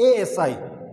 ASI,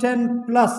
10+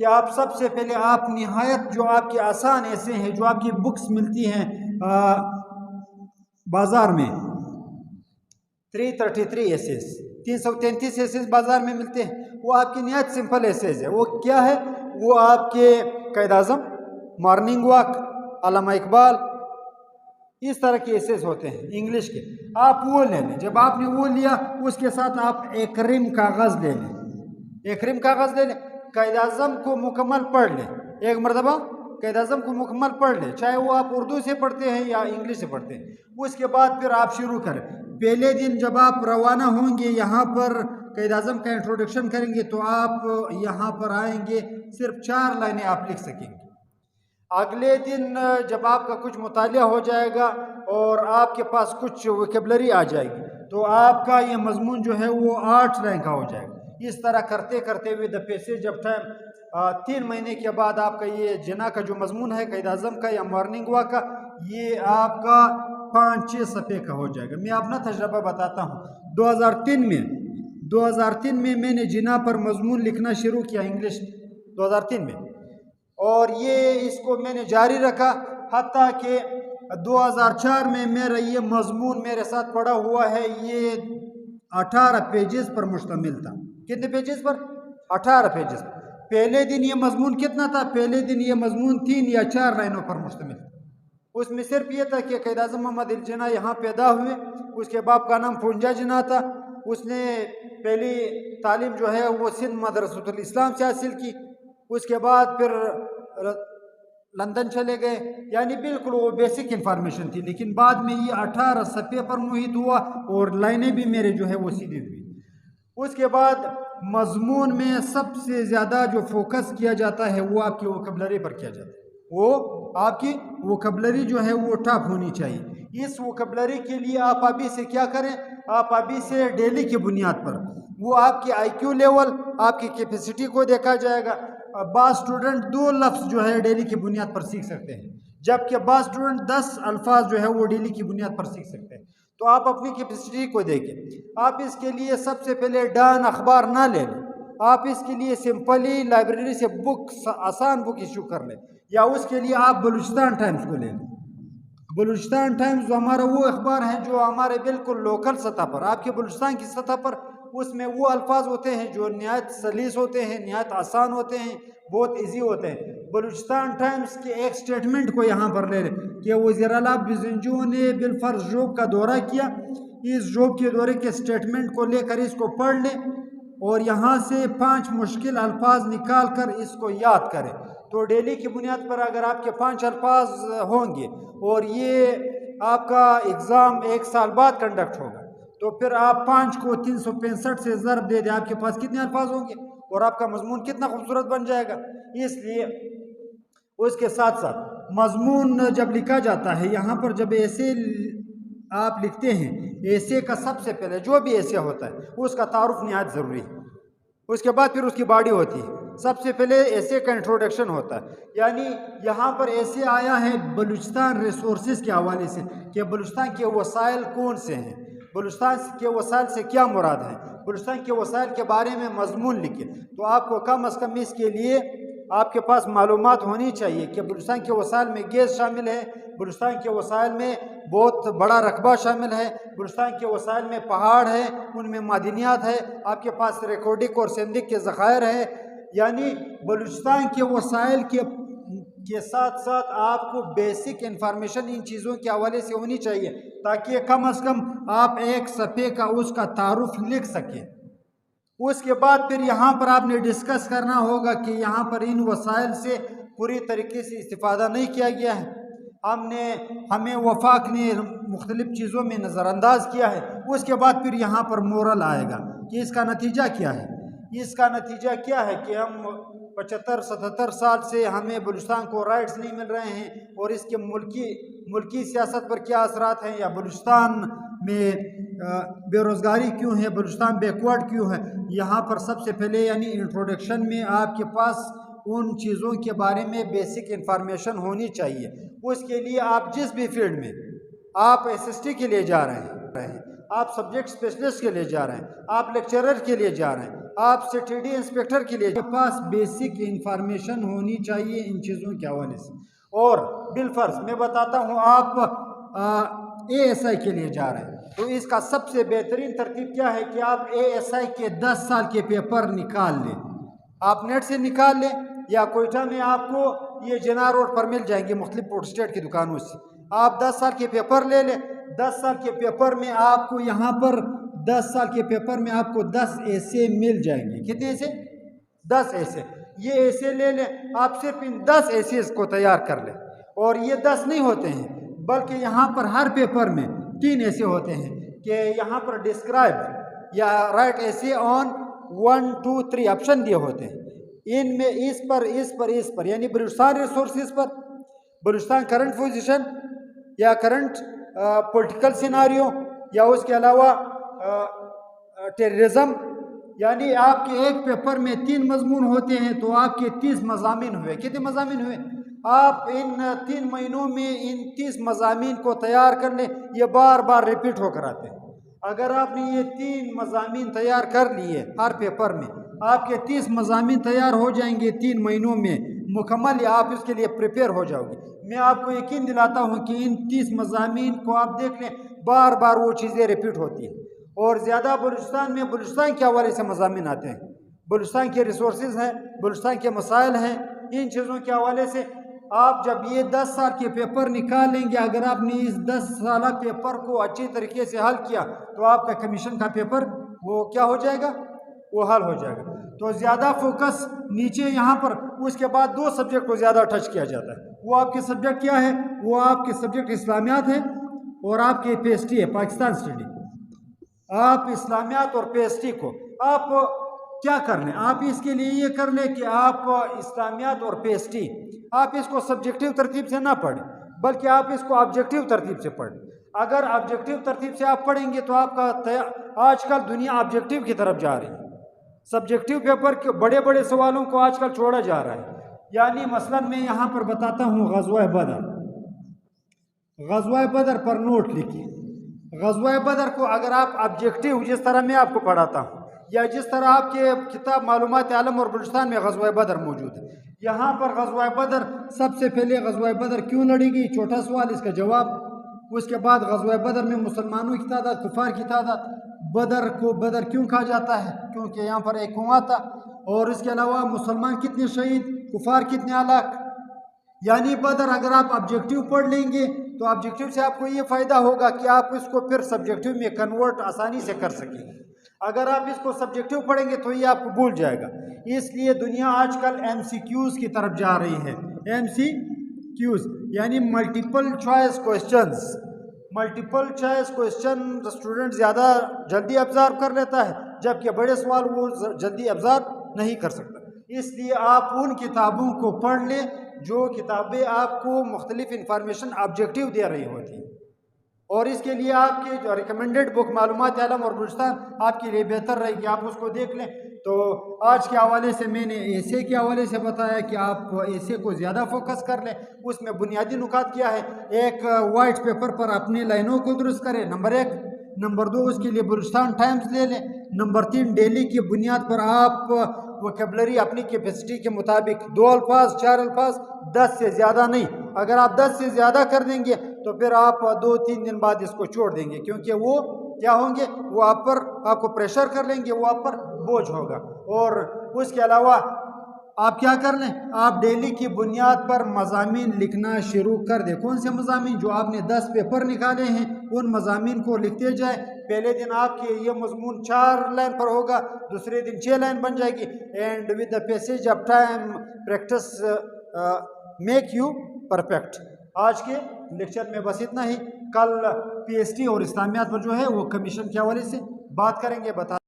کہ آپ سب سے پہلے آپ نہایت جو آپ کے آسان ایسے ہیں جو آپ کی بکس ملتی ہیں بازار میں 333 ایسیز 333 ایسیز بازار میں ملتے ہیں، وہ آپ کی نہایت سمپل ایسیز ہے۔ وہ کیا ہے؟ وہ آپ کے قائد اعظم، مارننگ واک، علامہ اقبال، اس طرح کے ایسیز ہوتے ہیں انگلش کے، آپ وہ لے لیں۔ جب آپ نے وہ لیا اس کے ساتھ آپ ایک رم کاغذ لے لیں، ایک رم کاغذ لے لیں، قائد اعظم کو مکمل پڑھ لیں، ایک مرتبہ قائد اعظم کو مکمل پڑھ لیں، چاہے وہ آپ اردو سے پڑھتے ہیں یا انگلش سے پڑھتے ہیں۔ اس کے بعد پھر آپ شروع کریں۔ پہلے دن جب آپ روانہ ہوں گے یہاں پر قائد اعظم کا انٹروڈکشن کریں گے تو آپ یہاں پر آئیں گے، صرف 4 لائنیں آپ لکھ سکیں گے۔ اگلے دن جب آپ کا کچھ مطالعہ ہو جائے گا اور آپ کے پاس کچھ ویکیبلری آ جائے گی تو آپ کا یہ مضمون جو ہے وہ 8 لائن کا ہو جائے گا۔ اس طرح کرتے کرتے ہوئے دا پیسیج آف ٹائم 3 مہینے کے بعد آپ کا یہ جنا کا جو مضمون ہے قائد اعظم کا یا مارننگ واک کا، یہ آپ کا 5-6 صفحے کا ہو جائے گا۔ میں اپنا تجربہ بتاتا ہوں۔ 2003 میں میں نے جنا پر مضمون لکھنا شروع کیا انگلش 2003 میں، اور یہ اس کو میں نے جاری رکھا حتیٰ کہ 2004 میں میرا یہ مضمون میرے ساتھ پڑا ہوا ہے، یہ 18 پیجز پر مشتمل تھا۔ کتنے پیجز پر؟ 18 پیجز پر۔ پہلے دن یہ مضمون کتنا تھا؟ پہلے دن یہ مضمون 3 یا 4 لائنوں پر مشتمل تھا۔ اس میں صرف یہ تھا کہ قائد اعظم محمد علی جناح یہاں پیدا ہوئے، اس کے باپ کا نام پونجا جناح تھا، اس نے پہلی تعلیم جو ہے وہ سندھ مدرسۃ الاسلام سے حاصل کی، اس کے بعد پھر لندن چلے گئے، یعنی بالکل وہ بیسک انفارمیشن تھی، لیکن بعد میں یہ 18 صفحے پر محیط ہوا اور لائنیں بھی میرے جو ہے وہ سیدھی ہوئی۔ اس کے بعد مضمون میں سب سے زیادہ جو فوکس کیا جاتا ہے وہ آپ کی ووکیبلری پر کیا جاتا ہے، وہ آپ کی ووکیبلری جو ہے وہ ٹاپ ہونی چاہیے۔ اس ووکیبلری کے لیے آپ ابھی سے کیا کریں؟ آپ ابھی سے ڈیلی کی بنیاد پر وہ آپ کی آئی کیو لیول، آپ کی کیپیسٹی کو دیکھا جائے گا۔ بعض اسٹوڈنٹ 2 لفظ جو ہے ڈیلی کی بنیاد پر سیکھ سکتے ہیں، جبکہ بعض اسٹوڈنٹ 10 الفاظ جو ہے وہ ڈیلی کی بنیاد پر سیکھ سکتے ہیں۔ تو آپ اپنی کیپیسٹی کو دیکھیں۔ آپ اس کے لیے سب سے پہلے ڈان اخبار نہ لے لیں، آپ اس کے لیے سمپلی لائبریری سے آسان بک ایشو کر لیں، یا اس کے لیے آپ بلوچستان ٹائمز کو لے لیں۔ بلوچستان ٹائمز ہمارا وہ اخبار ہے جو ہمارے بالکل لوکل سطح پر، آپ کے بلوچستان کی سطح پر، اس میں وہ الفاظ ہوتے ہیں جو نہایت سلیس ہوتے ہیں، نہایت آسان ہوتے ہیں، بہت ایزی ہوتے ہیں۔ بلوچستان ٹائمز کے ایک سٹیٹمنٹ کو یہاں پر لے لیں کہ وزیر اعلیٰ بزنجو نے بالفرض جوب کا دورہ کیا، اس جوب کے دورے کے سٹیٹمنٹ کو لے کر اس کو پڑھ لیں اور یہاں سے 5 مشکل الفاظ نکال کر اس کو یاد کریں۔ تو ڈیلی کی بنیاد پر اگر آپ کے 5 الفاظ ہوں گے اور یہ آپ کا اگزام 1 سال بعد کنڈکٹ ہوگا تو پھر آپ 5 کو 365 سے ضرب دے دیں، آپ کے پاس کتنے الفاظ ہوں گے اور آپ کا مضمون کتنا خوبصورت بن جائے گا۔ اس لیے اس کے ساتھ ساتھ مضمون جب لکھا جاتا ہے، یہاں پر جب ایسے آپ لکھتے ہیں، ایسے کا سب سے پہلے جو بھی ایسے ہوتا ہے اس کا تعارف نہایت ضروری ہے، اس کے بعد پھر اس کی باڈی ہوتی ہے۔ سب سے پہلے ایسے کا انٹروڈکشن ہوتا ہے، یعنی یہاں پر ایسے آیا ہے بلوچستان ریسورسز کے حوالے سے کہ بلوچستان کے وسائل کون سے ہیں، بلوچستان کے وسائل سے کیا مراد ہے، بلوچستان کے وسائل کے بارے میں مضمون لکھے۔ تو آپ کو کم از کم اس کے لیے آپ کے پاس معلومات ہونی چاہیے کہ بلوچستان کے وسائل میں گیس شامل ہے، بلوچستان کے وسائل میں بہت بڑا رقبہ شامل ہے، بلوچستان کے وسائل میں پہاڑ ہے، ان میں معدنیات ہے، آپ کے پاس ریکارڈک اور سندک کے ذخائر ہے، یعنی بلوچستان کے وسائل کے ساتھ ساتھ آپ کو بیسک انفارمیشن ان چیزوں کے حوالے سے ہونی چاہیے تاکہ کم از کم آپ 1 صفحے کا اس کا تعارف لکھ سکیں۔ اس کے بعد پھر یہاں پر آپ نے ڈسکس کرنا ہوگا کہ یہاں پر ان وسائل سے پوری طریقے سے استفادہ نہیں کیا گیا ہے، ہمیں وفاق نے مختلف چیزوں میں نظر انداز کیا ہے۔ اس کے بعد پھر یہاں پر مورل آئے گا کہ اس کا نتیجہ کیا ہے۔ اس کا نتیجہ کیا ہے کہ ہم 75-77 سال سے ہمیں بلوچستان کو رائٹس نہیں مل رہے ہیں اور اس کے ملکی سیاست پر کیا اثرات ہیں، یا بلوچستان میں بے روزگاری کیوں ہے، بلوچستان بیکورڈ کیوں ہے۔ یہاں پر سب سے پہلے یعنی انٹروڈکشن میں آپ کے پاس ان چیزوں کے بارے میں بیسک انفارمیشن ہونی چاہیے۔ اس کے لیے آپ جس بھی فیلڈ میں آپ SST کے لیے جا رہے ہیں، آپ سبجیکٹ اسپیشلسٹ کے لیے جا رہے ہیں، آپ لیکچرر کے لیے جا رہے ہیں، آپ سٹڈی انسپیکٹر کے لیے پاس بیسک انفارمیشن ہونی چاہیے ان چیزوں کے حوالے سے. اور بالفرض میں بتاتا ہوں آپ اے ایس آئی کے لیے جا رہے ہیں تو اس کا سب سے بہترین ترتیب کیا ہے کہ آپ اے ایس آئی کے 10 سال کے پیپر نکال لیں. آپ نیٹ سے نکال لیں یا کوئٹہ میں آپ کو یہ جناح روڈ پر مل جائیں گے مختلف پورٹ اسٹیٹ کی دکانوں سے. آپ 10 سال کے پیپر لے لیں. 10 سال کے پیپر میں آپ کو یہاں پر 10 سال کے پیپر میں آپ کو 10 ایسے مل جائیں گے. کتنے ایسے؟ 10 ایسے. یہ ایسے لے لیں. آپ صرف ان 10 ایسیز کو تیار کر لیں. اور یہ 10 نہیں ہوتے ہیں بلکہ یہاں پر ہر پیپر میں 3 ایسے ہوتے ہیں کہ یہاں پر ڈسکرائب یا رائٹ ایسے آن 1 2 3 آپشن دیے ہوتے ہیں. ان میں اس پر یعنی بلوچستان ریسورسز پر، بلوچستان کرنٹ پوزیشن یا کرنٹ پولیٹیکل سیناریو، یا اس کے علاوہ ٹیررزم. یعنی آپ کے ایک پیپر میں 3 مضمون ہوتے ہیں تو آپ کے 30 مضامین ہوئے. کتنے مضامین ہوئے؟ آپ ان 3 مہینوں میں ان 30 مضامین کو تیار کر لیں. یہ بار بار ریپیٹ ہو کر آتے ہیں. اگر آپ نے یہ 3 مضامین تیار کر لیے ہر پیپر میں، آپ کے 30 مضامین تیار ہو جائیں گے 3 مہینوں میں مکمل. آپ اس کے لیے پریپیئر ہو جاؤ گے. میں آپ کو یقین دلاتا ہوں کہ ان 30 مضامین کو آپ دیکھ لیں، بار بار وہ چیزیں ریپیٹ ہوتی ہیں. اور زیادہ بلوچستان میں بلوچستان کے حوالے سے مضامین آتے ہیں، بلوچستان کے ریسورسز ہیں، بلوچستان کے مسائل ہیں. ان چیزوں کے حوالے سے آپ جب یہ 10 سال کے پیپر نکال لیں گے، اگر آپ نے اس 10 سالہ پیپر کو اچھی طریقے سے حل کیا تو آپ کا کمیشن کا پیپر وہ کیا ہو جائے گا؟ وہ حل ہو جائے گا. تو زیادہ فوکس نیچے یہاں پر، اس کے بعد 2 سبجیکٹ کو زیادہ ٹچ کیا جاتا ہے. وہ آپ کے سبجیکٹ کیا ہے؟ وہ آپ کے سبجیکٹ اسلامیات ہے اور آپ کے پی ایس ٹی ہے پاکستان اسٹڈی. آپ اسلامیات اور پی ایس ٹی کو آپ کیا کر لیں؟ آپ اس کے لیے یہ کر لیں کہ آپ اسلامیات اور پی ایس ٹی آپ اس کو سبجیکٹیو ترتیب سے نہ پڑھیں بلکہ آپ اس کو آبجیکٹیو ترتیب سے پڑھیں. اگر آبجیکٹیو ترتیب سے آپ پڑھیں گے تو آپ کا آج کل دنیا آبجیکٹیو کی طرف جا رہی ہے. سبجیکٹیو پیپر کے بڑے بڑے سوالوں کو آج کل چھوڑا جا رہا ہے. یعنی مثلا میں یہاں پر بتاتا ہوں غزوہ بدر. غزوہ بدر پر نوٹ لکھیے. غزوہ بدر کو اگر آپ آبجیکٹیو جس طرح میں آپ کو پڑھاتا ہوں یا جس طرح آپ کے کتاب معلومات عالم اور بلوچستان میں غزوہ بدر موجود ہے، یہاں پر غزوہ بدر سب سے پہلے غزوہ بدر کیوں لڑی گئی؟ چھوٹا سوال، اس کا جواب. اس کے بعد غزوہ بدر میں مسلمانوں کی تعداد، کفار کی تعداد. بدر کو بدر کیوں کہا جاتا ہے؟ کیونکہ یہاں پر ایک کنواں تھا. اور اس کے علاوہ مسلمان کتنے شہید، کفار کتنے ہلاک. یعنی بدر اگر آپ آبجیکٹیو پڑھ لیں گے تو آبجیکٹیو سے آپ کو یہ فائدہ ہوگا کہ آپ اس کو پھر سبجیکٹیو میں کنورٹ آسانی سے کر سکیں گے. اگر آپ اس کو سبجیکٹیو پڑھیں گے تو یہ آپ کو بھول جائے گا. اس لیے دنیا آج کل ایم سی کیوز کی طرف جا رہی ہے. ایم سی کیوز یعنی multiple choice questions. Multiple choice question student زیادہ جلدی ابزارو کر لیتا ہے جبکہ بڑے سوال وہ جلدی ابزارو نہیں کر سکتا. اس لیے آپ ان کتابوں کو پڑھ لیں جو کتابیں آپ کو مختلف انفارمیشن آبجیکٹیو دے رہی ہوتی ہیں. اور اس کے لیے آپ کے جو ریکمنڈڈ بک معلومات عالم اور بلوچستان آپ کے لیے بہتر رہے گی. آپ اس کو دیکھ لیں. تو آج کے حوالے سے میں نے ایسے کے حوالے سے بتایا کہ آپ ایسے کو زیادہ فوکس کر لیں. اس میں بنیادی نکات کیا ہے؟ ایک وائٹ پیپر پر اپنی لائنوں کو درست کریں، نمبر 1. نمبر 2 اس کے لیے بلوچستان ٹائمز لے لیں. نمبر 3 ڈیلی کی بنیاد پر آپ ووکیبلری اپنی کیپیسٹی کے مطابق 2 الفاظ 4 الفاظ 10 سے زیادہ نہیں. اگر آپ 10 سے زیادہ کر دیں گے تو پھر آپ 2-3 دن بعد اس کو چھوڑ دیں گے کیونکہ وہ کیا ہوں گے؟ وہ آپ کو پریشر کر لیں گے، وہ آپ پر بوجھ ہوگا. اور اس کے علاوہ آپ کیا کر لیں؟ آپ ڈیلی کی بنیاد پر مضامین لکھنا شروع کر دیں. کون سے مضامین؟ جو آپ نے 10 پیپر نکالے ہیں ان مضامین کو لکھتے جائیں. پہلے دن آپ کے یہ مضمون 4 لائن پر ہوگا، دوسرے دن 6 لائن بن جائے گی. And with the passage of time practice make you perfect. آج کے لیکچر میں بس اتنا ہی. کل پی ایس ٹی اور اسلامیات پر جو ہے وہ کمیشن کے حوالے سے بات کریں گے.